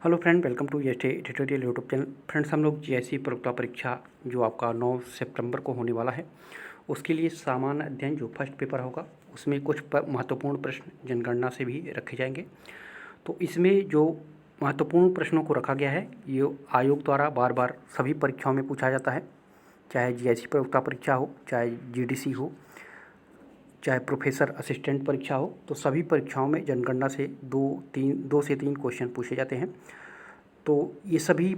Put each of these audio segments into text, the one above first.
Hello friend, welcome to S tutorial YouTube channel. Friends, हम लोग GIC प्रयोक्ता परीक्षा जो आपका 9 सितंबर को होने वाला है, उसके लिए सामान्य अध्ययन जो फर्स्ट पेपर होगा उसमें कुछ महत्वपूर्ण प्रश्न जनगणना से भी रखे जाएंगे। तो इसमें जो महत्वपूर्ण प्रश्नों को रखा गया है ये आयोग द्वारा बार बार सभी परीक्षाओं में पूछा जाता है, चाहे जीआईसी प्रयोक्ता परीक्षा हो, चाहे जीडीसी हो, चाहे प्रोफेसर असिस्टेंट परीक्षा हो। तो सभी परीक्षाओं में जनगणना से दो से तीन क्वेश्चन पूछे जाते हैं। तो ये सभी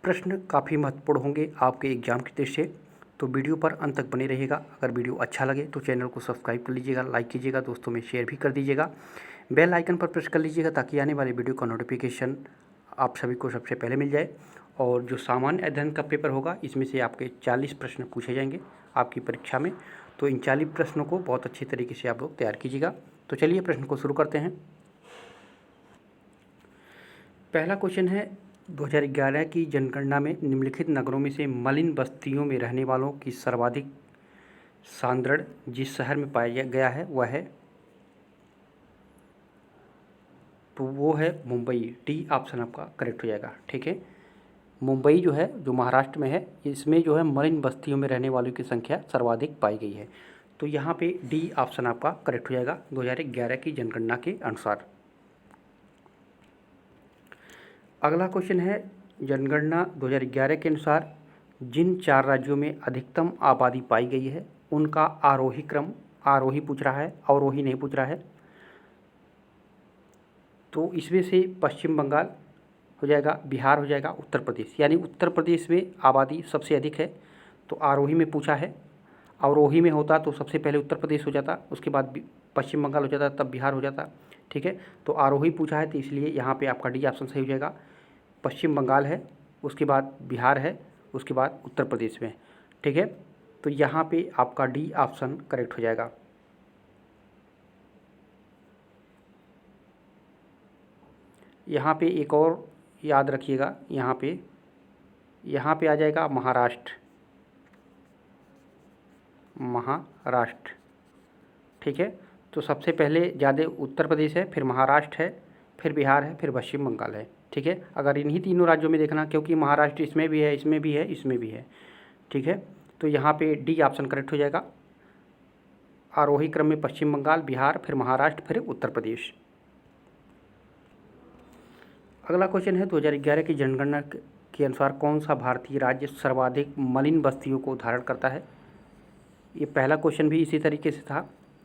प्रश्न काफ़ी महत्वपूर्ण होंगे आपके एग्ज़ाम की दृष्टि से। तो वीडियो पर अंत तक बने रहिएगा। अगर वीडियो अच्छा लगे तो चैनल को सब्सक्राइब कर लीजिएगा, लाइक कीजिएगा, दोस्तों में शेयर भी कर दीजिएगा, बेल आइकन पर प्रेस कर लीजिएगा ताकि आने वाले वीडियो का नोटिफिकेशन आप सभी को सबसे पहले मिल जाए। और जो सामान्य अध्ययन का पेपर होगा इसमें से आपके 40 प्रश्न पूछे जाएंगे आपकी परीक्षा में। तो इन 40 प्रश्नों को बहुत अच्छी तरीके से आप लोग तैयार कीजिएगा। तो चलिए प्रश्न को शुरू करते हैं। पहला क्वेश्चन है, 2011 की जनगणना में निम्नलिखित नगरों में से मलिन बस्तियों में रहने वालों की सर्वाधिक सांद्रण जिस शहर में पाया गया है वह है, तो वो है मुंबई। डी ऑप्शन आपका करेक्ट हो जाएगा। ठीक है, मुंबई जो है जो महाराष्ट्र में है, इसमें जो है मलिन बस्तियों में रहने वालों की संख्या सर्वाधिक पाई गई है। तो यहाँ पे डी ऑप्शन आपका करेक्ट हो जाएगा 2011 की जनगणना के अनुसार। अगला क्वेश्चन है, जनगणना 2011 के अनुसार जिन 4 राज्यों में अधिकतम आबादी पाई गई है उनका आरोही क्रम, आरोही पूछ रहा है, अवरोही नहीं पूछ रहा है। तो इसमें से पश्चिम बंगाल हो जाएगा, बिहार हो जाएगा, उत्तर प्रदेश, यानी उत्तर प्रदेश में आबादी सबसे अधिक है तो आरोही में पूछा है। अवरोही में होता तो सबसे पहले उत्तर प्रदेश हो जाता, उसके बाद पश्चिम बंगाल हो जाता, तब बिहार हो जाता। ठीक है, तो आरोही पूछा है तो इसलिए यहाँ पे आपका डी ऑप्शन सही हो जाएगा। पश्चिम बंगाल है, उसके बाद बिहार है, उसके बाद उत्तर प्रदेश में। ठीक है, तो यहाँ पे आपका डी ऑप्शन करेक्ट हो जाएगा। यहाँ पे एक और याद रखिएगा, यहाँ पे आ जाएगा महाराष्ट्र, महाराष्ट्र। ठीक है, तो सबसे पहले ज़्यादा उत्तर प्रदेश है, फिर महाराष्ट्र है, फिर बिहार है, फिर पश्चिम बंगाल है। ठीक है, अगर इन्हीं तीनों राज्यों में देखना, क्योंकि महाराष्ट्र इसमें भी है, इसमें भी है, इसमें भी है। ठीक है, तो यहाँ पे डी ऑप्शन करेक्ट हो जाएगा। आरोही क्रम में पश्चिम बंगाल, बिहार, फिर महाराष्ट्र, फिर उत्तर प्रदेश। अगला क्वेश्चन है, 2011 की जनगणना के अनुसार कौन सा भारतीय राज्य सर्वाधिक मलिन बस्तियों को धारण करता है। ये पहला क्वेश्चन भी इसी तरीके से था,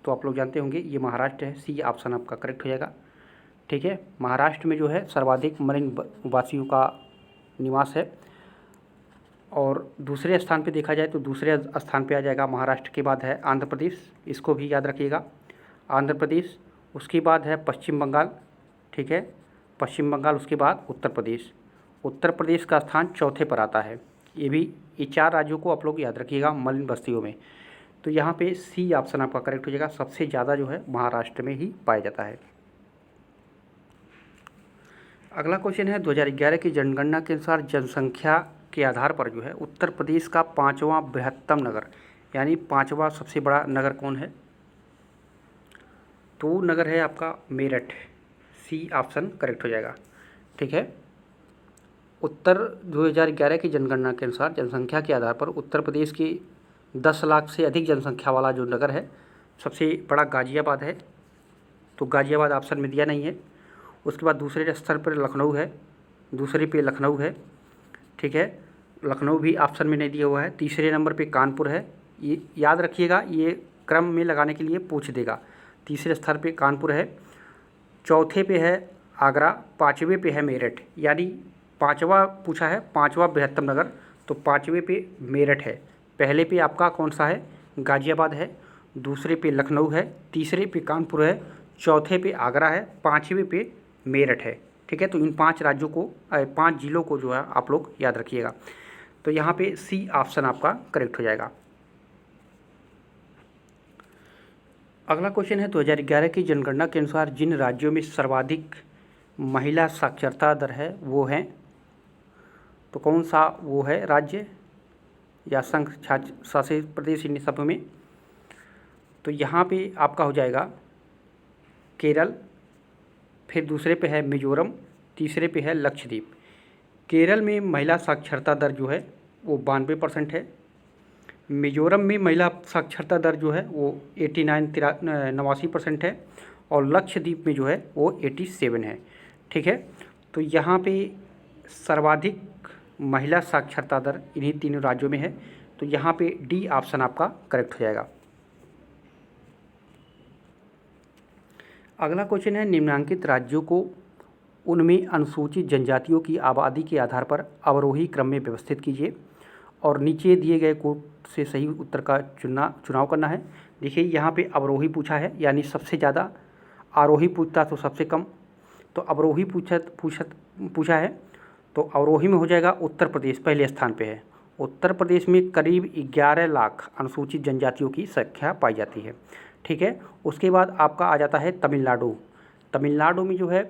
तो आप लोग जानते होंगे ये महाराष्ट्र है। सी ऑप्शन आपका करेक्ट हो जाएगा। ठीक है, महाराष्ट्र में जो है सर्वाधिक मलिन वासियों का निवास है। और दूसरे स्थान पे देखा जाए तो दूसरे स्थान पे आ जाएगा, महाराष्ट्र के बाद है आंध्र प्रदेश, इसको भी याद रखिएगा, आंध्र प्रदेश। उसके बाद है पश्चिम बंगाल। ठीक है, पश्चिम बंगाल, उसके बाद उत्तर प्रदेश। उत्तर प्रदेश का स्थान चौथे पर आता है। ये 4 राज्यों को आप लोग याद रखिएगा मलिन बस्तियों में। तो यहाँ पे सी ऑप्शन आपका करेक्ट हो जाएगा, सबसे ज़्यादा जो है महाराष्ट्र में ही पाया जाता है। अगला क्वेश्चन है, 2011 की जनगणना के अनुसार जनसंख्या के आधार पर जो है उत्तर प्रदेश का 5वां बृहत्तम नगर, यानी 5वां सबसे बड़ा नगर कौन है, तो नगर है आपका मेरठ। सी ऑप्शन करेक्ट हो जाएगा। ठीक है, उत्तर 2011 की जनगणना के अनुसार जनसंख्या के आधार पर उत्तर प्रदेश की 10 लाख से अधिक जनसंख्या वाला जो नगर है सबसे बड़ा गाज़ियाबाद है, तो गाज़ियाबाद ऑप्शन में दिया नहीं है। उसके बाद दूसरे स्तर पर लखनऊ है, दूसरे पे लखनऊ है। ठीक है, लखनऊ भी ऑप्शन में नहीं दिया हुआ है। तीसरे नंबर पे कानपुर है। ये याद रखिएगा, ये क्रम में लगाने के लिए पूछ देगा। तीसरे स्तर पे कानपुर है, चौथे पे है आगरा, 5वें पे है मेरठ, यानी 5वां पूछा है, 5वां बृहत्तम नगर, तो 5वें पे मेरठ है। पहले पे आपका कौन सा है, गाज़ियाबाद है, दूसरे पे लखनऊ है, तीसरे पे कानपुर है, चौथे पे आगरा है, 5वें पे मेरठ है। ठीक है, तो इन 5 राज्यों को 5 जिलों को जो है आप लोग याद रखिएगा। तो यहाँ पे सी ऑप्शन आपका करेक्ट हो जाएगा। अगला क्वेश्चन है, 2011 की जनगणना के अनुसार जिन राज्यों में सर्वाधिक महिला साक्षरता दर है वो हैं, तो कौन सा वो है राज्य या संघ शासित प्रदेश इन सब में, तो यहाँ पे आपका हो जाएगा केरल, फिर दूसरे पे है मिजोरम, तीसरे पे है लक्षद्वीप। केरल में महिला साक्षरता दर जो है वो 92% है। मिजोरम में महिला साक्षरता दर जो है वो 89% है। और लक्षद्वीप में जो है वो 87 है। ठीक है, तो यहाँ पे सर्वाधिक महिला साक्षरता दर इन्हीं तीनों राज्यों में है। तो यहाँ पे डी ऑप्शन आपका करेक्ट हो जाएगा। अगला क्वेश्चन है, निम्नलिखित राज्यों को उनमें अनुसूचित जनजातियों की आबादी के आधार पर अवरोही क्रम में व्यवस्थित कीजिए और नीचे दिए गए कोड से सही उत्तर का चुनाव करना है। देखिए यहाँ पे अवरोही पूछा है, यानी सबसे ज़्यादा। आरोही पूछता तो सबसे कम, तो अवरोही पूछा है तो अवरोही में हो जाएगा उत्तर प्रदेश पहले स्थान पे है। उत्तर प्रदेश में करीब 11 लाख अनुसूचित जनजातियों की संख्या पाई जाती है। ठीक है, उसके बाद आपका आ जाता है तमिलनाडु। तमिलनाडु में जो है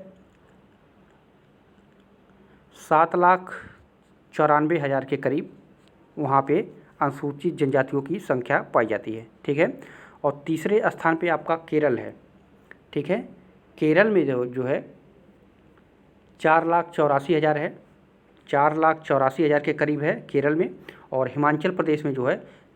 7,94,000 के करीब वहाँ पे अनुसूचित जनजातियों की संख्या पाई जाती है। ठीक है, और तीसरे स्थान पे आपका केरल है। ठीक है, केरल में जो है 4,84,000 है, 4,84,000 के करीब है केरल में। और हिमाचल प्रदेश में जो है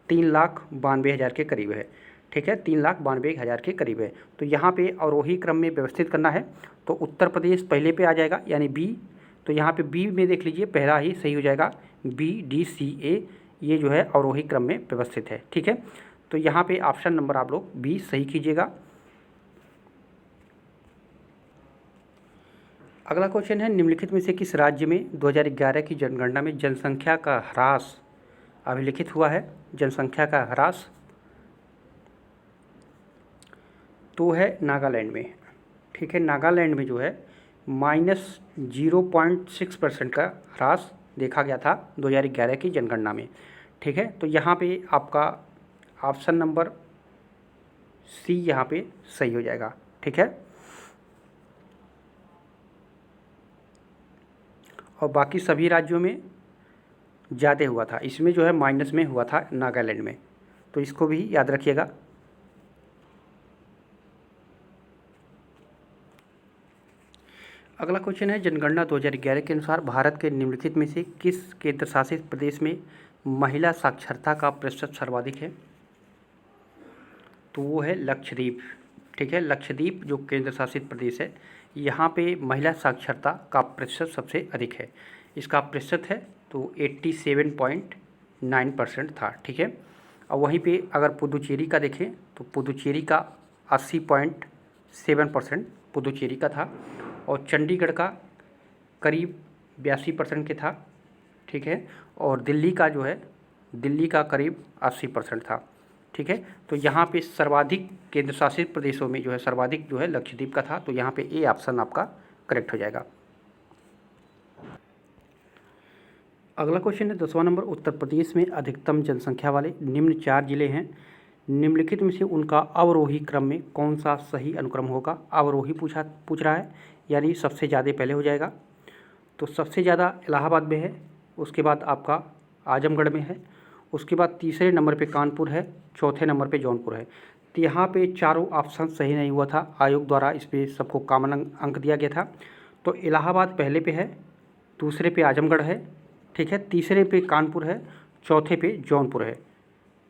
3,92,000 के करीब है। ठीक है, 3,92,000 के करीब है। तो यहाँ पे अवरोही क्रम में व्यवस्थित करना है तो उत्तर प्रदेश पहले पे आ जाएगा, यानी बी। तो यहाँ पे बी में देख लीजिए पहला ही सही हो जाएगा, BDCA, ये जो है अवरोही क्रम में व्यवस्थित है। ठीक है, तो यहाँ पे ऑप्शन नंबर आप लोग बी सही कीजिएगा। अगला क्वेश्चन है, निम्नलिखित में से किस राज्य में 2011 की जनगणना में जनसंख्या का ह्रास अभिलिखित हुआ है? जनसंख्या का ह्रास तो है नागालैंड में। ठीक है, नागालैंड में जो है -0.6% का ह्रास देखा गया था 2011 की जनगणना में। ठीक है, तो यहाँ पे आपका ऑप्शन नंबर सी यहाँ पे सही हो जाएगा। ठीक है, और बाकी सभी राज्यों में ज़्यादा हुआ था, इसमें जो है माइनस में हुआ था नागालैंड में, तो इसको भी याद रखिएगा। अगला क्वेश्चन है, जनगणना 2011 के अनुसार भारत के निम्नलिखित में से किस केंद्र शासित प्रदेश में महिला साक्षरता का प्रतिशत सर्वाधिक है? तो वो है लक्षद्वीप। ठीक है, लक्षद्वीप जो केंद्र शासित प्रदेश है, यहाँ पे महिला साक्षरता का प्रतिशत सबसे अधिक है। इसका प्रतिशत है तो 87.9% था। ठीक है, और वहीं पे अगर पुदुचेरी का देखें तो पुदुचेरी का 80.7% पुदुचेरी का था, और चंडीगढ़ का करीब 82% के था। ठीक है, और दिल्ली का जो है, दिल्ली का करीब 80% था। ठीक है, तो यहाँ पे सर्वाधिक केंद्र शासित प्रदेशों में जो है सर्वाधिक जो है लक्षद्वीप का था, तो यहाँ पे ए ऑप्शन आपका करेक्ट हो जाएगा। अगला क्वेश्चन है 10वां नंबर, उत्तर प्रदेश में अधिकतम जनसंख्या वाले निम्न 4 जिले हैं। निम्नलिखित में से उनका अवरोही क्रम में कौन सा सही अनुक्रम होगा? अवरोही पूछ रहा है, यानी सबसे ज़्यादा पहले हो जाएगा। तो सबसे ज़्यादा इलाहाबाद में है, उसके बाद आपका आजमगढ़ में है, उसके बाद तीसरे नंबर पे कानपुर है, चौथे नंबर पे जौनपुर है। तो यहाँ पे चारों ऑप्शन सही नहीं हुआ था, आयोग द्वारा इस पर सबको कॉमन अंक दिया गया था। तो इलाहाबाद पहले पे है, दूसरे पे आजमगढ़ है, ठीक है, तीसरे पे कानपुर है, चौथे पे जौनपुर है।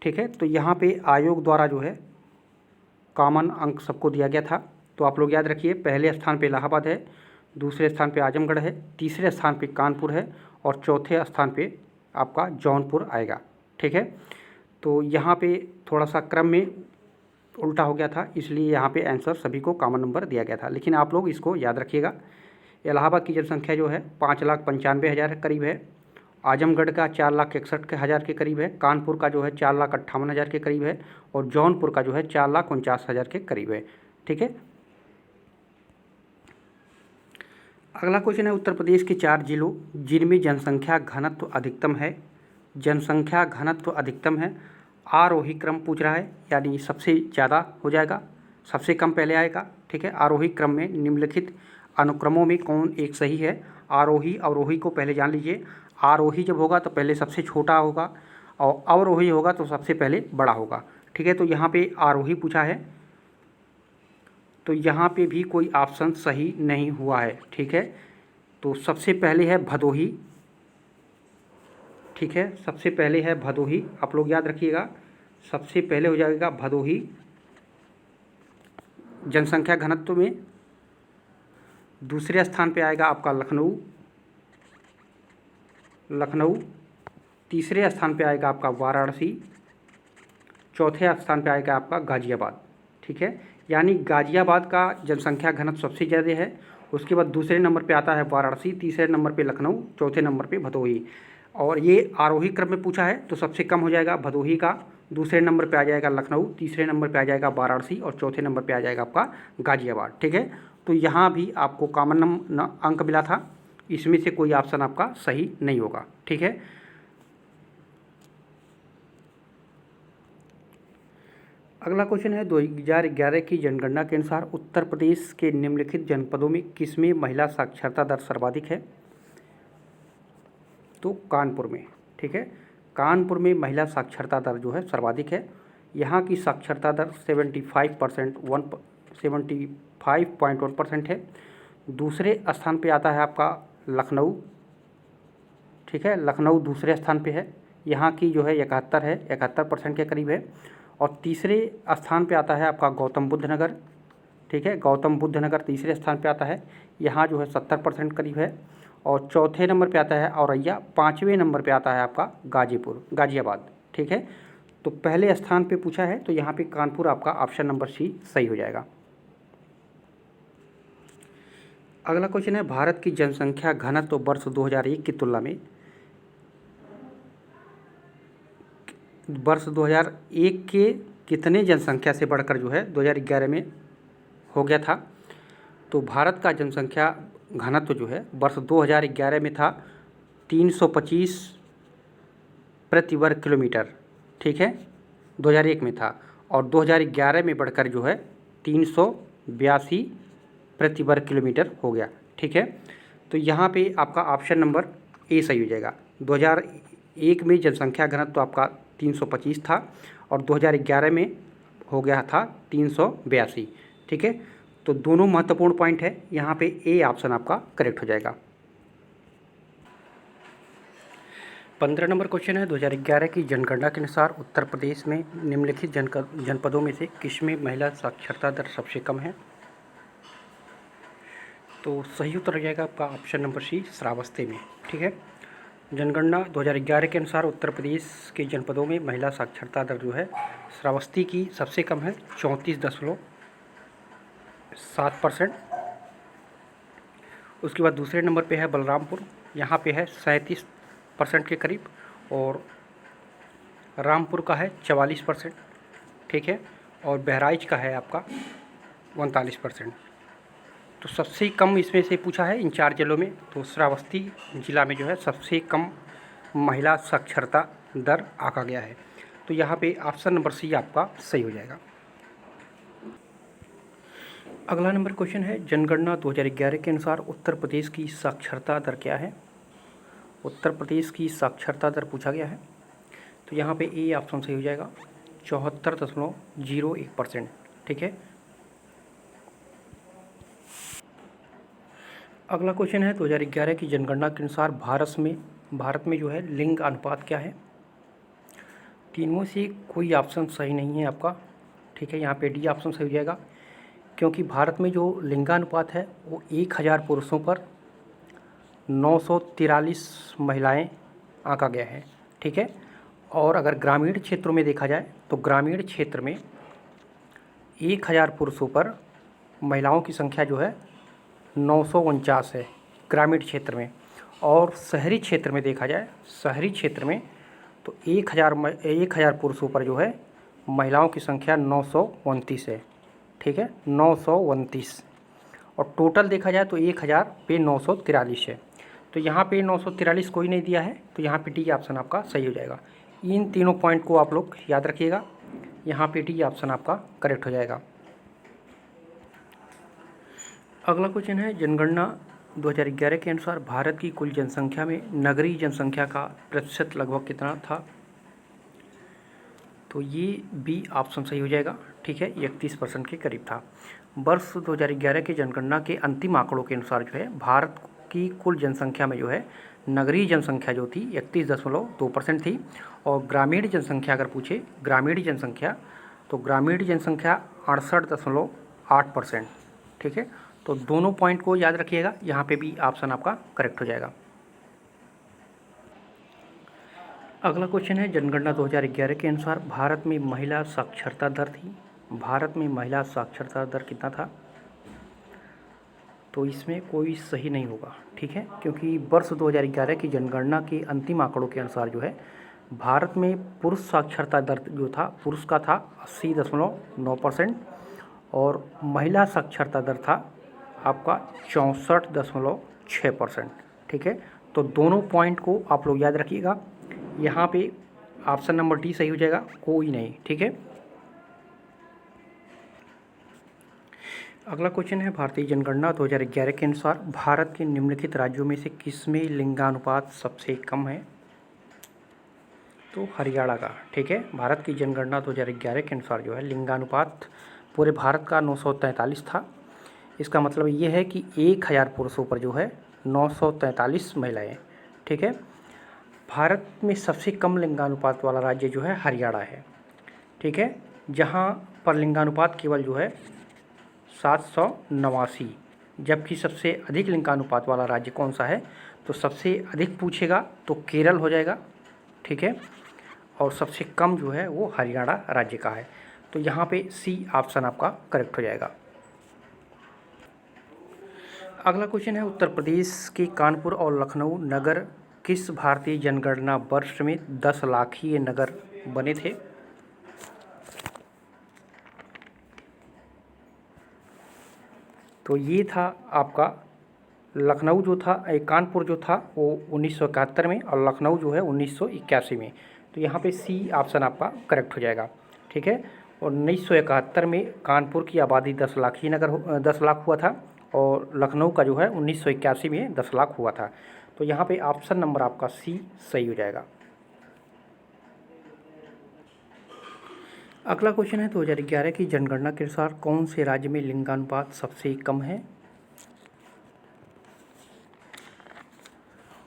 ठीक है, तो यहाँ पे आयोग द्वारा जो है कॉमन अंक सबको दिया गया था। तो आप लोग याद रखिए, पहले स्थान पे इलाहाबाद है, दूसरे स्थान पे आजमगढ़ है, तीसरे स्थान पे कानपुर है, और चौथे स्थान पे आपका जौनपुर आएगा। ठीक है, तो यहाँ पे थोड़ा सा क्रम में उल्टा हो गया था, इसलिए यहाँ पे आंसर सभी को कॉमन नंबर दिया गया था। लेकिन आप लोग इसको याद रखिएगा, इलाहाबाद की जनसंख्या जो है 5,95,000 के करीब है, आजमगढ़ का 4,61,000 के करीब है, कानपुर का जो है 4,58,000 के करीब है, और जौनपुर का जो है 4,49,000 के करीब है। ठीक है, अगला क्वेश्चन है, उत्तर प्रदेश के 4 जिलों जिनमें जनसंख्या घनत्व अधिकतम है, जनसंख्या घनत्व अधिकतम है, आरोही क्रम पूछ रहा है, यानी सबसे ज़्यादा हो जाएगा, सबसे कम पहले आएगा। ठीक है, आरोही क्रम में निम्नलिखित अनुक्रमों में कौन एक सही है? आरोही अवरोही को पहले जान लीजिए। आरोही जब होगा तो पहले सबसे छोटा होगा, और अवरोही होगा तो सबसे पहले बड़ा होगा। ठीक है, तो यहाँ पे आरोही पूछा है, तो यहाँ पे भी कोई ऑप्शन सही नहीं हुआ है। ठीक है, तो सबसे पहले है भदोही, ठीक है, सबसे पहले है भदोही, आप लोग याद रखिएगा, सबसे पहले हो जाएगा भदोही जनसंख्या घनत्व में। दूसरे स्थान पे आएगा आपका लखनऊ, लखनऊ। तीसरे स्थान पे आएगा आपका वाराणसी। चौथे स्थान पे आएगा आपका गाज़ियाबाद, ठीक है। यानी गाज़ियाबाद का जनसंख्या घनत्व सबसे ज़्यादा है, उसके बाद दूसरे नंबर पे आता है वाराणसी, तीसरे नंबर पे लखनऊ, चौथे नंबर पे भदोही। और ये आरोही क्रम में पूछा है तो सबसे कम हो जाएगा भदोही का, दूसरे नंबर पे आ जाएगा लखनऊ, तीसरे नंबर पे आ जाएगा वाराणसी और चौथे नंबर पे आ जाएगा आपका गाज़ियाबाद, ठीक है। तो यहाँ भी आपको कॉमन अंक मिला था, इसमें से कोई ऑप्शन आपका सही नहीं होगा, ठीक है। अगला क्वेश्चन है 2011 की जनगणना के अनुसार उत्तर प्रदेश के निम्नलिखित जनपदों में किसमें महिला साक्षरता दर सर्वाधिक है? तो कानपुर में, ठीक है। कानपुर में महिला साक्षरता दर जो है सर्वाधिक है। यहाँ की साक्षरता दर 75.1% है। दूसरे स्थान पे आता है आपका लखनऊ, ठीक है, लखनऊ दूसरे स्थान पे है, यहाँ की जो है 71% के करीब है। और तीसरे स्थान पे आता है आपका गौतम बुद्ध नगर, ठीक है, गौतम बुद्ध नगर तीसरे स्थान पे आता है, यहाँ जो है 70% करीब है। और चौथे नंबर पे आता है औरैया, पाँचवें नंबर पे आता है आपका गाज़ियाबाद, ठीक है। तो पहले स्थान पे पूछा है तो यहाँ पे कानपुर आपका ऑप्शन नंबर सी सही हो जाएगा। अगला क्वेश्चन है भारत की जनसंख्या घनत्व वर्ष 2001 की तुलना में वर्ष 2001 के कितने जनसंख्या से बढ़कर जो है 2011 में हो गया था? तो भारत का जनसंख्या घनत्व जो है वर्ष 2011 में था 325 प्रति वर्ग किलोमीटर, ठीक है, 2001 में था। और 2011 में बढ़कर जो है 382 प्रति वर्ग किलोमीटर हो गया, ठीक है। तो यहाँ पे आपका ऑप्शन नंबर ए सही हो जाएगा। 2001 में जनसंख्या घनत्व तो आपका 325 था और 2011 में हो गया था 382, ठीक है। तो दोनों महत्वपूर्ण पॉइंट है, यहाँ पे ए ऑप्शन आपका करेक्ट हो जाएगा। 15 नंबर क्वेश्चन है 2011 की जनगणना के अनुसार उत्तर प्रदेश में निम्नलिखित जनपदों में से किसमें महिला साक्षरता दर सबसे कम है? तो सही उत्तर हो जाएगा आपका ऑप्शन नंबर सी, श्रावस्ती में, ठीक है। जनगणना 2011 के अनुसार उत्तर प्रदेश के जनपदों में महिला साक्षरता दर जो है श्रावस्ती की सबसे कम है 34.7%। उसके बाद दूसरे नंबर पे है बलरामपुर, यहाँ पे है 37% के करीब, और रामपुर का है 44%, ठीक है, और बहराइच का है आपका 39%। तो सबसे कम इसमें से पूछा है इन 4 जिलों में, तो श्रावस्ती जिला में जो है सबसे कम महिला साक्षरता दर आंका गया है। तो यहाँ पे ऑप्शन नंबर सी आपका सही हो जाएगा। अगला नंबर क्वेश्चन है जनगणना 2011 के अनुसार उत्तर प्रदेश की साक्षरता दर क्या है? उत्तर प्रदेश की साक्षरता दर पूछा गया है, तो यहाँ पे ए ऑप्शन सही हो जाएगा, 74.01%, ठीक है। अगला क्वेश्चन है 2011 की जनगणना के अनुसार भारत में जो है लिंग अनुपात क्या है? तीनों से कोई ऑप्शन सही नहीं है आपका, ठीक है, यहाँ पे डी ऑप्शन सही हो जाएगा, क्योंकि भारत में जो लिंगानुपात है वो 1000 पुरुषों पर 943 महिलाएं आंका गया है, ठीक है। और अगर ग्रामीण क्षेत्रों में देखा जाए तो ग्रामीण क्षेत्र में 1000 पुरुषों पर महिलाओं की संख्या जो है 949 है ग्रामीण क्षेत्र में। और शहरी क्षेत्र में देखा जाए, शहरी क्षेत्र में तो 1000 पुरुषों पर जो है महिलाओं की संख्या 929 है, ठीक है, 929। और टोटल देखा जाए तो 1000 पे 943 है। तो यहाँ पे 943 कोई नहीं दिया है, तो यहाँ पे डी ऑप्शन आपका सही हो जाएगा। इन तीनों पॉइंट को आप लोग याद रखिएगा, यहाँ पे डी ऑप्शन आपका करेक्ट हो जाएगा। अगला क्वेश्चन है जनगणना 2011 के अनुसार भारत की कुल जनसंख्या में नगरीय जनसंख्या का प्रतिशत लगभग कितना था? तो ये बी ऑप्शन सही हो जाएगा, ठीक है, 31% के करीब था। वर्ष 2011 के जनगणना के अंतिम आंकड़ों के अनुसार जो है भारत की कुल जनसंख्या में जो है नगरीय जनसंख्या जो थी 31.2% थी, और ग्रामीण जनसंख्या अगर पूछे ग्रामीण जनसंख्या, तो ग्रामीण जनसंख्या 68.8%। ठीक है, तो दोनों पॉइंट को याद रखिएगा, यहाँ पे भी ऑप्शन आपका करेक्ट हो जाएगा। अगला क्वेश्चन है, जनगणना 2011 के अनुसार भारत में महिला साक्षरता दर थी, भारत में महिला साक्षरता दर कितना था? तो इसमें कोई सही नहीं होगा। ठीक है, क्योंकि वर्ष 2011 की जनगणना के अंतिम आंकड़ों के अनुसार जो है भारत में पुरुष साक्षरता दर जो था पुरुष का था 80.9% और महिला साक्षरता दर था आपका 64.6%। ठीक है, तो दोनों पॉइंट को आप लोग याद रखिएगा, यहाँ पे ऑप्शन नंबर डी सही हो जाएगा, कोई नहीं। ठीक है, अगला क्वेश्चन है, भारतीय जनगणना 2011 के अनुसार भारत के निम्नलिखित राज्यों में से किसमें लिंगानुपात सबसे कम है? तो हरियाणा का। ठीक है, भारत की जनगणना 2011 के अनुसार जो है लिंगानुपात पूरे भारत का 943 था। इसका मतलब ये है कि 1000 पुरुषों पर जो है 943 महिलाएं। ठीक है, भारत में सबसे कम लिंगानुपात वाला राज्य जो है हरियाणा है। ठीक है, जहाँ पर लिंगानुपात केवल जो है 789, जबकि सबसे अधिक लिंगानुपात वाला राज्य कौन सा है? तो सबसे अधिक पूछेगा तो केरल हो जाएगा। ठीक है, और सबसे कम जो है वो हरियाणा राज्य का है। तो यहाँ पे सी ऑप्शन आपका करेक्ट हो जाएगा। अगला क्वेश्चन है, उत्तर प्रदेश के कानपुर और लखनऊ नगर किस भारतीय जनगणना वर्ष में 10 लाखीय नगर बने थे? तो ये था आपका लखनऊ जो था, कानपुर जो था वो 1971 में और लखनऊ जो है 1981 में। तो यहाँ पे सी ऑप्शन आपका करेक्ट हो जाएगा। ठीक है, और 1971 में कानपुर की आबादी 10 लाख हुआ था और लखनऊ का जो है 1981 में 10 लाख हुआ था। तो यहाँ पे ऑप्शन नंबर आपका सी सही हो जाएगा। अगला क्वेश्चन है, 2011 की जनगणना के अनुसार कौन से राज्य में लिंगानुपात सबसे कम है?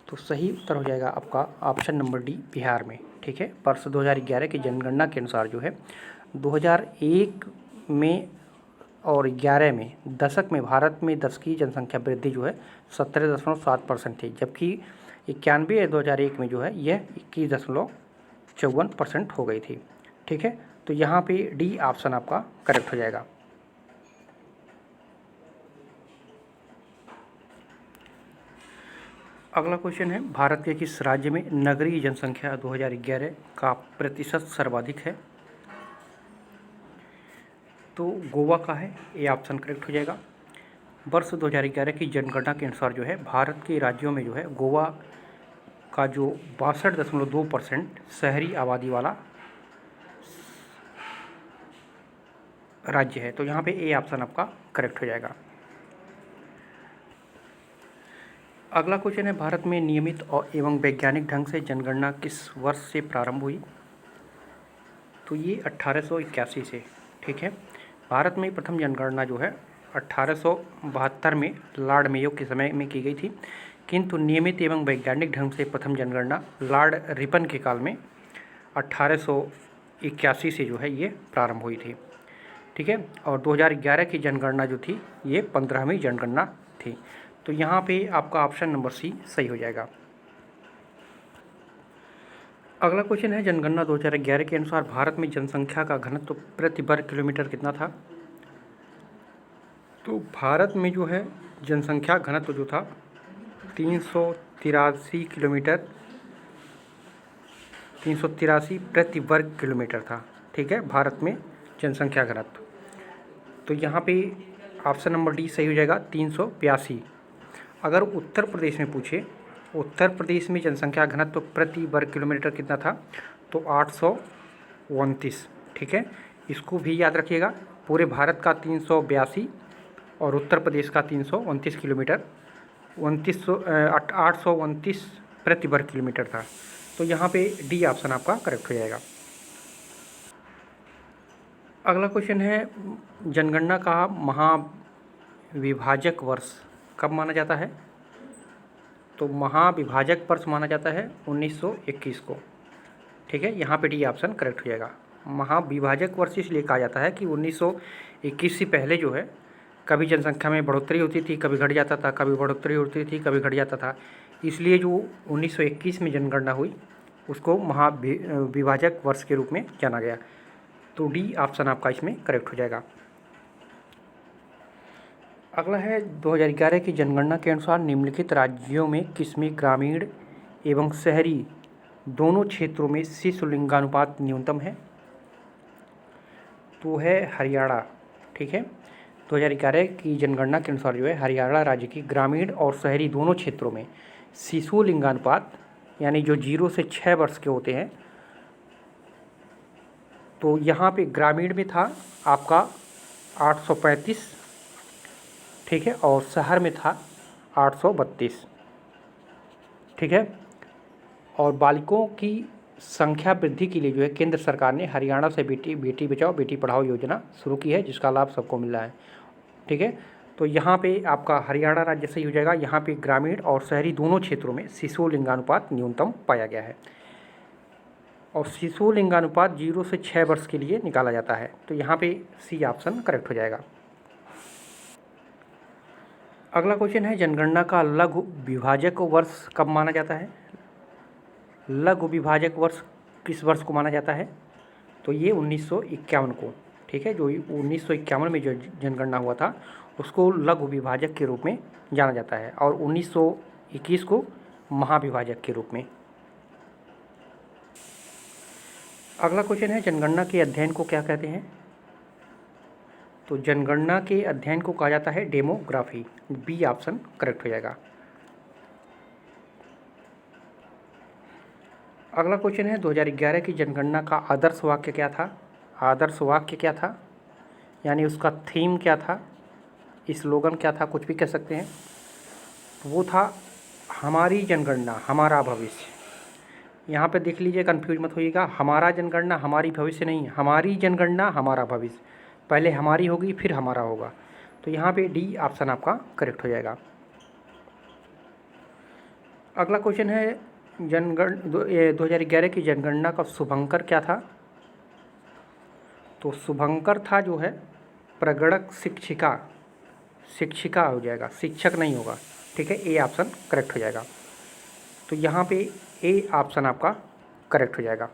तो सही उत्तर हो जाएगा आपका ऑप्शन नंबर डी, बिहार में। ठीक है, वर्ष 2011 की जनगणना के अनुसार जो है 2001 में और 11 में दशक में भारत में 10 की जनसंख्या वृद्धि जो है 17.7% थी, जबकि 91 या 2001 में जो है यह 21.54% हो गई थी। ठीक है, तो यहाँ पे डी ऑप्शन आपका करेक्ट हो जाएगा। अगला क्वेश्चन है, भारत के किस राज्य में नगरीय जनसंख्या 2011 का प्रतिशत सर्वाधिक है? तो गोवा का है, ये ऑप्शन करेक्ट हो जाएगा। वर्ष 2011 की जनगणना के अनुसार जो है भारत के राज्यों में जो है गोवा का जो 62.2% शहरी आबादी वाला राज्य है। तो यहाँ पे ए ऑप्शन आपका करेक्ट हो जाएगा। अगला क्वेश्चन है, भारत में नियमित और एवं वैज्ञानिक ढंग से जनगणना किस वर्ष से प्रारंभ हुई? तो ये 1881 से। ठीक है, भारत में प्रथम जनगणना जो है 1872 में लॉर्ड मेयो के समय में की गई थी, किंतु नियमित एवं वैज्ञानिक ढंग से प्रथम जनगणना लॉर्ड रिपन के काल में 1881 से जो है ये प्रारंभ हुई थी। ठीक है, और 2011 की जनगणना जो थी ये 15वीं जनगणना थी। तो यहाँ पे आपका ऑप्शन नंबर सी सही हो जाएगा। अगला क्वेश्चन है, जनगणना 2011 के अनुसार भारत में जनसंख्या का घनत्व प्रति वर्ग किलोमीटर कितना था? तो भारत में जो है जनसंख्या घनत्व जो था 383 प्रति वर्ग किलोमीटर था। ठीक है, भारत में जनसंख्या घनत्व। तो यहाँ पे ऑप्शन नंबर डी सही हो जाएगा, 382। अगर उत्तर प्रदेश में पूछे, उत्तर प्रदेश में जनसंख्या घनत्व प्रति वर्ग किलोमीटर कितना था? तो 829। ठीक है, इसको भी याद रखिएगा, पूरे भारत का 382 और उत्तर प्रदेश का 329 किलोमीटर 829 प्रति वर्ग किलोमीटर था। तो यहाँ पे डी ऑप्शन आपका करेक्ट हो जाएगा। अगला क्वेश्चन है, जनगणना का महाविभाजक वर्ष कब माना जाता है? तो महाविभाजक वर्ष माना जाता है 1921 को। ठीक है, यहाँ पे डी ऑप्शन करेक्ट हो जाएगा। महाविभाजक वर्ष इसलिए कहा जाता है कि 1921 से पहले जो है कभी जनसंख्या में बढ़ोतरी होती थी, कभी घट जाता था, कभी बढ़ोतरी होती थी, कभी घट जाता था। इसलिए जो 1921 में जनगणना हुई उसको महाविभाजक वर्ष के रूप में जाना गया। तो डी ऑप्शन आपका इसमें करेक्ट हो जाएगा। अगला है 2011 की जनगणना के अनुसार निम्नलिखित राज्यों में किसमें ग्रामीण एवं शहरी दोनों क्षेत्रों में शिशु लिंगानुपात न्यूनतम है? तो है हरियाणा। ठीक है, 2011 की जनगणना के अनुसार जो है हरियाणा राज्य की ग्रामीण और शहरी दोनों क्षेत्रों में शिशु लिंगानुपात यानी जो 0 से 6 वर्ष के होते हैं, तो यहाँ पे ग्रामीण में था आपका 835, ठीक है, और शहर में था 832। ठीक है, और बालिकों की संख्या वृद्धि के लिए जो है केंद्र सरकार ने हरियाणा से बेटी बचाओ बेटी पढ़ाओ योजना शुरू की है, जिसका लाभ सबको मिल रहा है। ठीक है, तो यहाँ पे आपका हरियाणा राज्य सही हो जाएगा। यहाँ पे ग्रामीण और शहरी दोनों क्षेत्रों में शिशु लिंगानुपात न्यूनतम पाया गया है, और शिशु लिंगानुपात 0 से 6 वर्ष के लिए निकाला जाता है। तो यहाँ पे सी ऑप्शन करेक्ट हो जाएगा। अगला क्वेश्चन है जनगणना का लघु विभाजक वर्ष कब माना जाता है? लघु विभाजक वर्ष किस वर्ष को माना जाता है? तो ये 1951 को। ठीक है, जो 1951 में जो जनगणना हुआ था उसको लघु विभाजक के रूप में जाना जाता है, और 1921 को महाविभाजक के रूप में। अगला क्वेश्चन है जनगणना के अध्ययन को क्या कहते हैं? तो जनगणना के अध्ययन को कहा जाता है डेमोग्राफी। बी ऑप्शन करेक्ट हो जाएगा। अगला क्वेश्चन है 2011 की जनगणना का आदर्श वाक्य क्या था? आदर्श वाक्य क्या था, यानी उसका थीम क्या था, स्लोगन क्या था, कुछ भी कह सकते हैं। वो था हमारी जनगणना हमारा भविष्य। यहाँ पे देख लीजिए, कंफ्यूज मत होइएगा, हमारा जनगणना हमारी भविष्य नहीं, हमारी जनगणना हमारा भविष्य। पहले हमारी होगी फिर हमारा होगा। तो यहाँ पे डी ऑप्शन आपका करेक्ट हो जाएगा। अगला क्वेश्चन है 2011 की जनगणना का शुभंकर क्या था? तो शुभंकर था जो है प्रगणक शिक्षिका, शिक्षिका हो जाएगा, शिक्षक नहीं होगा। ठीक है, ए ऑप्शन करेक्ट हो जाएगा। तो यहाँ पे ए ऑप्शन आपका करेक्ट हो जाएगा।